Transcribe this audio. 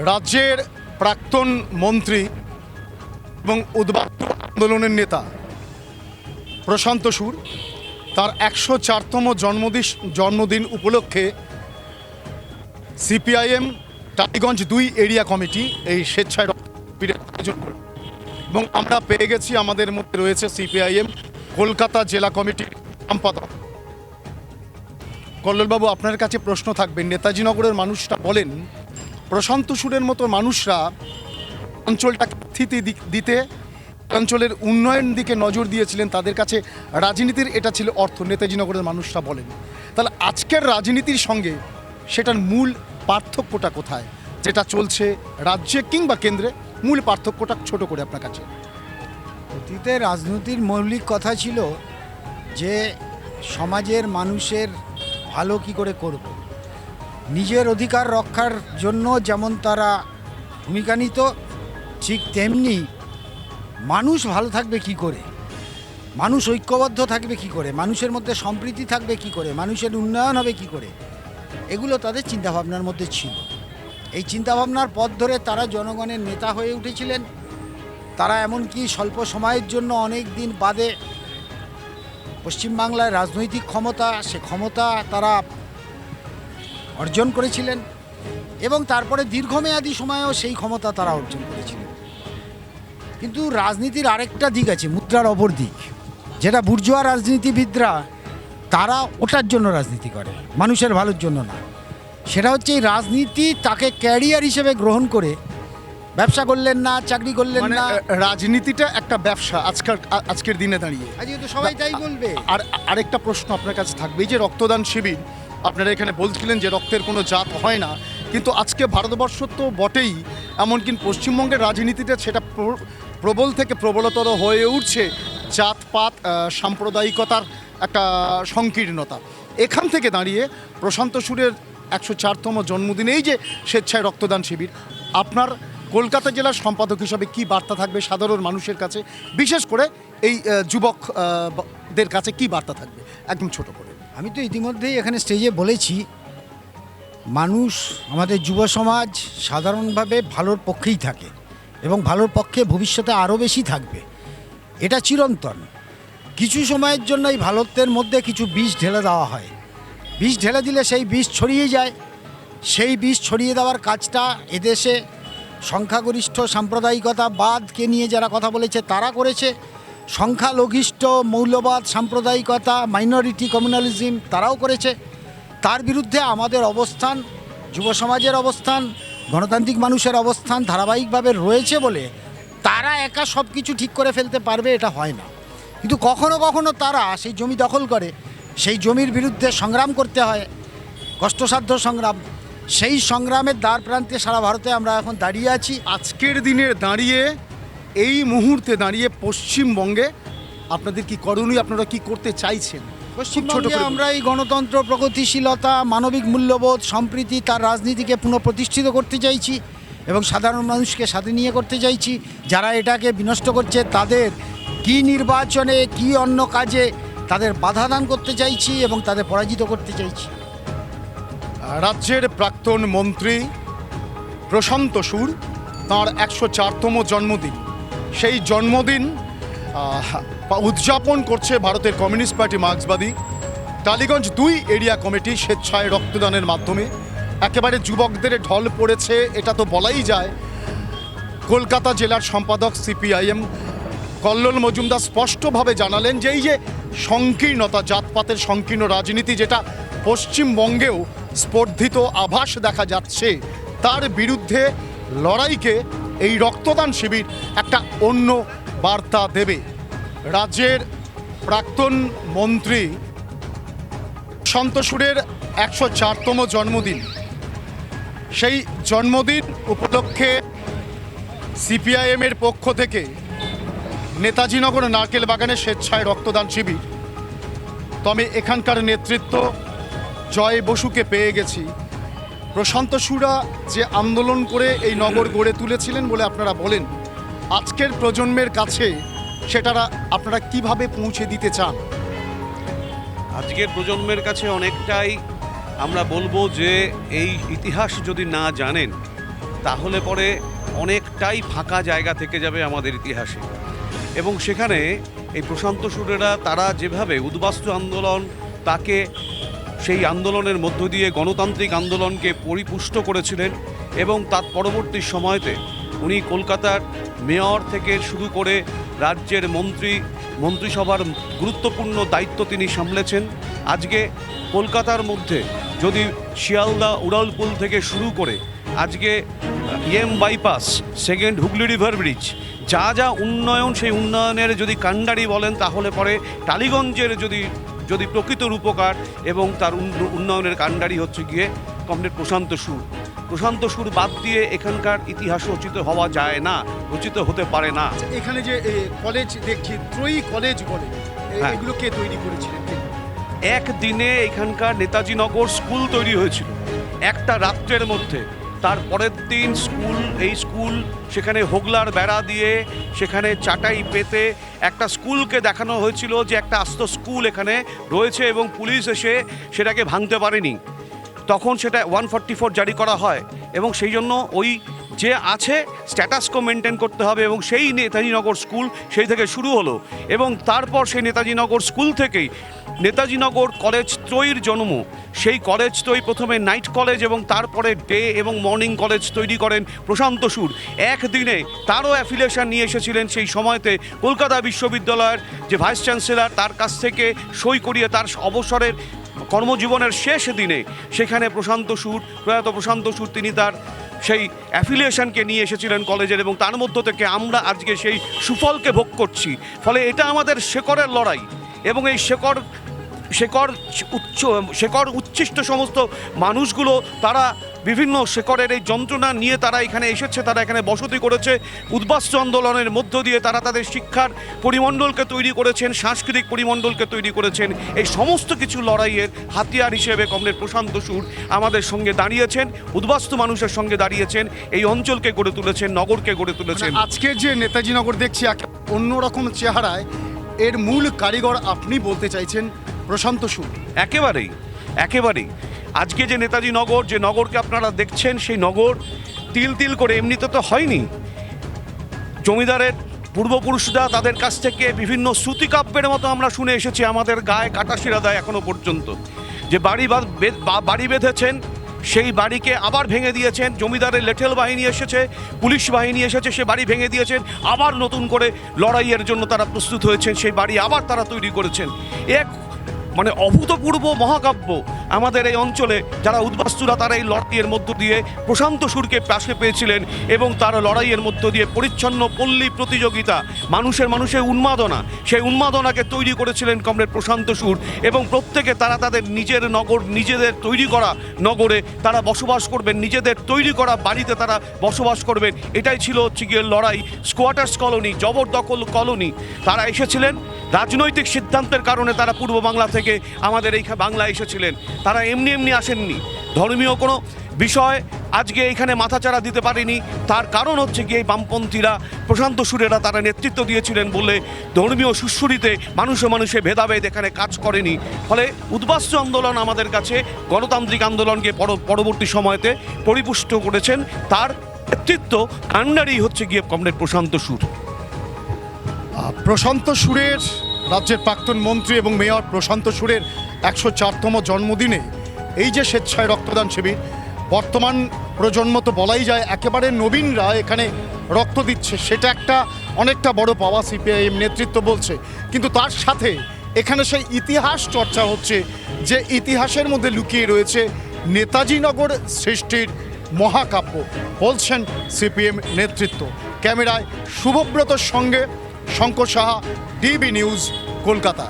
রাজ্যের প্রাক্তন মন্ত্রী এবং উদ্বাস্তু আন্দোলনের নেতা প্রশান্ত সুর তার 104তম জন্মদিন উপলক্ষে সিপিআইএম টালিগঞ্জ 2 এরিয়া কমিটি এই স্বেচ্ছায় রক্তদানের আয়োজন করে এবং আমরা পেয়ে গেছি আমাদের মধ্যে রয়েছে সিপিআইএম কলকাতা জেলা কমিটির সম্পাদক কল্লোলবাবু। আপনার কাছে প্রশ্ন থাকবে, নেতাজি নগরের মানুষরা বলেন প্রশান্ত সুরের মতো মানুষরা অঞ্চলটাকে স্থিতি দিতে অঞ্চলের উন্নয়ন দিকে নজর দিয়েছিলেন, তাদের কাছে রাজনীতির এটা ছিল অর্থ, নেতাজি নগরের মানুষরা বলেন। তাহলে আজকের রাজনীতির সঙ্গে সেটার মূল পার্থক্যটা কোথায়, যেটা চলছে রাজ্যে কিংবা কেন্দ্রে, মূল পার্থক্যটা ছোট করে আপনার কাছে? অতীতে রাজনীতির মৌলিক কথা ছিল যে সমাজের মানুষের ভালো কি করে করব, নিজের অধিকার রক্ষার জন্য যেমন তারা ভূমিকা নিত, ঠিক তেমনি মানুষ ভালো থাকবে কি করে, মানুষ ঐক্যবদ্ধ থাকবে কি করে, মানুষের মধ্যে সম্প্রীতি থাকবে কি করে, মানুষের উন্নয়ন হবে কি করে, এগুলো তাদের চিন্তাভাবনার মধ্যে ছিল। এই চিন্তাভাবনার পথ ধরে তারা জনগণের নেতা হয়ে উঠেছিলেন। তারা এমনকি স্বল্প সময়ের জন্য অনেক দিন বাদে পশ্চিমবাংলার রাজনৈতিক ক্ষমতা, সে ক্ষমতা তারা অর্জন করেছিলেন এবং তারপরে দীর্ঘমেয়াদী সময়েও সেই ক্ষমতা তারা অর্জন করেছিলেন। কিন্তু রাজনীতির আরেকটা দিক আছে, মুদ্রার অপর দিক, যেটা বুর্জোয়া রাজনীতিবিদরা তারা ওটার জন্য রাজনীতি করে, মানুষের ভালোর জন্য না। সেটা হচ্ছে এই রাজনীতি তাকে ক্যারিয়ার হিসেবে গ্রহণ করে ব্যবসা করলেন না, চাকরি করলেন না। রাজনীতিটা একটা ব্যবসা আজকের দিনে দাঁড়িয়ে, আজকে তো সবাই তাই বলবে। আর আরেকটা প্রশ্ন আপনার কাছে থাকবে, এই যে রক্তদান শিবির আপনারা এখানে বলছিলেন যে রক্তের কোনো জাত হয় না, কিন্তু আজকে ভারতবর্ষ তো বটেই, এমনকি পশ্চিমবঙ্গের রাজনীতিতে সেটা প্রবল থেকে প্রবলতর হয়ে উঠছে জাতপাত সাম্প্রদায়িকতার একটা সংকীর্ণতা। এখান থেকে দাঁড়িয়ে প্রশান্ত সুরের 104তম জন্মদিনে এই যে স্বেচ্ছায় রক্তদান শিবির, আপনার কলকাতা জেলার সম্পাদক হিসাবে কি বার্তা থাকবে সাধারণ মানুষের কাছে, বিশেষ করে এই যুবকদের কাছে কি বার্তা থাকবে একদম ছোট করে? আমি তো ইতিমধ্যেই এখানে স্টেজে বলেছি, মানুষ, আমাদের যুব সমাজ সাধারণভাবে ভালোর পক্ষেই থাকে এবং ভালোর পক্ষে ভবিষ্যতে আরও বেশি থাকবে, এটা চিরন্তন। কিছু সময়ের জন্য এই ভারতের মধ্যে কিছু বিষ ঢেলে দেওয়া হয়, বিষ ঢেলে দিলে সেই বিষ ছড়িয়ে যায়। সেই বিষ ছড়িয়ে দেওয়ার কাজটা এদেশে সংখ্যাগরিষ্ঠ সাম্প্রদায়িকতা বাদকে নিয়ে যারা কথা বলেছে তারা করেছে, সংখ্যালঘিষ্ঠ মৌলবাদ সাম্প্রদায়িকতা মাইনরিটি কমিউনালিজম তারাও করেছে। তার বিরুদ্ধে আমাদের অবস্থান, যুব সমাজের অবস্থান, গণতান্ত্রিক মানুষের অবস্থান ধারাবাহিকভাবে রয়েছে বলে তারা একা সব কিছু ঠিক করে ফেলতে পারবে এটা হয় না। কিন্তু কখনো কখনো তারা সেই জমি দখল করে, সেই জমির বিরুদ্ধে সংগ্রাম করতে হয়, কষ্টসাধ্য সংগ্রাম। সেই সংগ্রামের দ্বার প্রান্তে সারা ভারতে আমরা এখন দাঁড়িয়ে আছি। আজকের দিনের দাঁড়িয়ে, এই মুহূর্তে দাঁড়িয়ে পশ্চিমবঙ্গে আপনাদের কি করণীয়, আপনারা কি করতে চাইছেন? পশ্চিমবঙ্গে আমরা এই গণতন্ত্র, প্রগতিশীলতা, মানবিক মূল্যবোধ, সম্প্রীতি, তার রাজনীতিকে পুনঃপ্রতিষ্ঠিত করতে চাইছি এবং সাধারণ মানুষকে সাথে নিয়ে করতে চাইছি। যারা এটাকে বিনষ্ট করছে তাদের কি নির্বাচনে কি অন্য কাজে তাদের বাধা দান করতে চাইছি এবং তাদের পরাজিত করতে চাইছি। রাজ্যের প্রাক্তন মন্ত্রী প্রশান্ত সুর তাঁর 104তম জন্মদিন, সেই জন্মদিন উদযাপন করছে ভারতের কমিউনিস্ট পার্টি মার্ক্সবাদী টালিগঞ্জ 2 এরিয়া কমিটি স্বেচ্ছায় রক্তদানের মাধ্যমে। একেবারে যুবকদের ঢল পড়েছে এটা তো বলাই যায়। কলকাতা জেলার সম্পাদক সিপিআইএম কল্লোল মজুমদার স্পষ্টভাবে জানালেন যে এই যে সংকীর্ণতা, জাতপাতের সংকীর্ণ রাজনীতি যেটা পশ্চিমবঙ্গেও স্পর্ধিত আভাস দেখা যাচ্ছে, তার বিরুদ্ধে লড়াইকে এই রক্তদান শিবির একটা অন্য বার্তা দেবে। রাজ্যের প্রাক্তন মন্ত্রী প্রশান্ত সুরের 104তম জন্মদিন, সেই জন্মদিন উপলক্ষে সিপিআইএমের পক্ষ থেকে নেতাজি নগর নারকেল বাগানে স্বেচ্ছায় রক্তদান শিবির। তবে এখানকার নেতৃত্ব জয় বসুকে পেয়ে গেছি। প্রশান্ত সুরা যে আন্দোলন করে এই নগর গড়ে তুলেছিলেন বলে আপনারা বলেন, আজকের প্রজন্মের কাছে সেটা আপনারা কিভাবে পৌঁছে দিতে চান? আজকের প্রজন্মের কাছে অনেকটাই আমরা বলবো যে এই ইতিহাস যদি না জানেন তাহলে পরে অনেকটাই ফাঁকা জায়গা থেকে যাবে আমাদের ইতিহাসে। এবং সেখানে এই প্রশান্ত সুরেরা তারা যেভাবে উদ্বাস্তু আন্দোলন তাকে সেই আন্দোলনের মধ্য দিয়ে গণতান্ত্রিক আন্দোলনকে পরিপুষ্ট করেছিলেন এবং তার পরবর্তী সময়তে উনি কলকাতার মেয়র থেকে শুরু করে রাজ্যের মন্ত্রিসভার গুরুত্বপূর্ণ দায়িত্ব তিনি সামলেছেন। আজকে কলকাতার মধ্যে যদি শিয়ালদা উড়ালপুল থেকে শুরু করে আজকে bypass, second Hooghly river bridge, যা যা উন্নয়ন, সেই উন্নয়নের যদি কাণ্ডারি বলেন তাহলে পরে টালিগঞ্জের যদি প্রকৃত রূপকার এবং তার উন্নয়নের কাণ্ডারি হচ্ছে গিয়ে কমরেড প্রশান্ত সুর বাদ দিয়ে এখানকার ইতিহাস রচিত হওয়া যায় না, রচিত হতে পারে না। এখানে যে কলেজ দেখছি, ত্রয়ী কলেজ বলে, হ্যাঁ। এগুলো কে তৈরি করেছিলেন? একদিনে এখানকার নেতাজি নগর স্কুল তৈরি হয়েছিল একটা রাত্রের মধ্যে। তার পরের দিন স্কুল সেখানে হোগলার বেড়া দিয়ে, সেখানে চাটাই পেতে একটা স্কুলকে দেখানো হয়েছিল যে একটা আস্ত স্কুল এখানে রয়েছে এবং পুলিশ এসে সেটাকে ভাঙতে পারেনি। তখন সেটা 144 জারি করা হয় এবং সেই জন্য ওই যে আছে স্ট্যাটাসকো মেনটেন করতে হবে এবং সেই নেতাজি নগর স্কুল সেই থেকে শুরু হলো এবং তারপর সেই নেতাজি নগর স্কুল থেকেই নেতাজি নগর কলেজ ত্রয়ীর জন্ম। সেই কলেজ ত্রয়ী প্রথমে নাইট কলেজ এবং তারপরে ডে এবং মর্নিং কলেজ তৈরি করেন প্রশান্ত সুর। একদিনে তারও অ্যাফিলিয়েশন নিয়ে এসেছিলেন সেই সময়তে কলকাতা বিশ্ববিদ্যালয়ের যে ভাইস চ্যান্সেলর, তার কাছ থেকে সই করিয়ে তার অবসরের কর্মজীবনের শেষ দিনে সেখানে প্রয়াত প্রশান্ত সুর তিনি তার সেই অ্যাফিলিয়েশনকে নিয়ে এসেছিলেন কলেজের এবং তার মধ্য থেকে আমরা আজকে সেই সুফলকে ভোগ করছি। ফলে এটা আমাদের শেকড়ের লড়াই এবং এই শেকড় উচ্ছিষ্ট সমস্ত মানুষগুলো তারা বিভিন্ন শেকড়ের এই যন্ত্রণা নিয়ে তারা এখানে এসেছে, তারা এখানে বসতি করেছে। উদ্বাস্তু আন্দোলনের মধ্য দিয়ে তারা তাদের শিক্ষার পরিমণ্ডলকে তৈরি করেছেন, সাংস্কৃতিক পরিমণ্ডলকে তৈরি করেছেন। এই সমস্ত কিছু লড়াইয়ের হাতিয়ার হিসেবে কমরেড প্রশান্ত সুর আমাদের সঙ্গে দাঁড়িয়েছেন, উদ্বাস্তু মানুষের সঙ্গে দাঁড়িয়েছেন, এই অঞ্চলকে গড়ে তুলেছেন, নগরকে গড়ে তুলেছেন। আজকের যে নেতাজি নগর দেখছি অন্যরকম চেহারায়, এর মূল কারিগর আপনি বলতে চাইছেন প্রশান্ত সুর? একেবারেই আজকে যে নেতাজি নগর, যে নগরকে আপনারা দেখছেন, সেই নগর তিল তিল করে এমনিতে তো হয়নি। জমিদারের পূর্বপুরুষরা তাদের কাছ থেকে বিভিন্ন শ্রুতিকাব্যের মতো আমরা শুনে এসেছি, আমাদের গায়ে কাটা শিরা দেয় এখনো পর্যন্ত, যে বাড়ি বেঁধেছেন, সেই বাড়িকে আবার ভেঙে দিয়েছেন। জমিদারের লেঠেল বাহিনী এসেছে, পুলিশ বাহিনী এসেছে, সে বাড়ি ভেঙে দিয়েছেন, আবার নতুন করে লড়াইয়ের জন্য তারা প্রস্তুত হয়েছেন, সেই বাড়ি আবার তারা তৈরি করেছেন। এক অভূতপূর্ব মহাকাব্য আমাদের এই অঞ্চলে যারা উদ্বাস্তুরা, তারা এই লড়াইয়ের মধ্য দিয়ে প্রশান্ত সুরকে পাশে পেয়েছিলেন এবং তারা লড়াইয়ের মধ্য দিয়ে পরিচ্ছন্ন পল্লী প্রতিযোগিতা, মানুষের উন্মাদনা, সেই উন্মাদনাকে তৈরি করেছিলেন কমরেড প্রশান্ত সুর এবং প্রত্যেকে তারা তাদের নিজের নগর, নিজেদের তৈরি করা নগরে তারা বসবাস করবেন, নিজেদের তৈরি করা বাড়িতে তারা বসবাস করবেন। এটাই ছিল হচ্ছে গিয়ে লড়াই। স্কোয়াটার্স কলোনি, জবরদখল কলোনি, তারা এসেছিলেন রাজনৈতিক সিদ্ধান্তের কারণে। তারা পূর্ব বাংলা থেকে আমাদের এই বাংলা এসেছিলেন, তারা এমনি আসেননি। ধর্মীয় কোনো বিষয় আজকে এইখানে মাথাচাড়া দিতে পারেনি। তার কারণ হচ্ছে গিয়ে এই বামপন্থীরা, প্রশান্ত সুরেরা তারা নেতৃত্ব দিয়েছিলেন বলে ধর্মীয় সুশ্রুতিতে মানুষে ভেদাভেদ এখানে কাজ করেনি। ফলে উদ্বাস্তু আন্দোলন আমাদের কাছে গণতান্ত্রিক আন্দোলনকে পরবর্তী সময়তে পরিপুষ্ট করেছেন। তার নেতৃত্ব কাণ্ডারি হচ্ছে গিয়ে কমরেড প্রশান্ত সুর। প্রশান্ত সুরের, রাজ্যের প্রাক্তন মন্ত্রী এবং মেয়র প্রশান্ত সুরের 104তম জন্মদিনে এই যে স্বেচ্ছায় রক্তদান শিবির, বর্তমান প্রজন্ম তো বলাই যায় একেবারে নবীনরা এখানে রক্ত দিচ্ছে, সেটা অনেকটা বড় পাওয়া, সিপিআইএম নেতৃত্ব বলছে। কিন্তু তার সাথে এখানে সেই ইতিহাস চর্চা হচ্ছে, যে ইতিহাসের মধ্যে লুকিয়ে রয়েছে নেতাজি নগর সৃষ্টির মহাকাব্য, বলছেন সিপিএম নেতৃত্ব। ক্যামেরায় শুভব্রতর সঙ্গে শঙ্কর সাহা, ডিবি নিউজ, কলকাতা।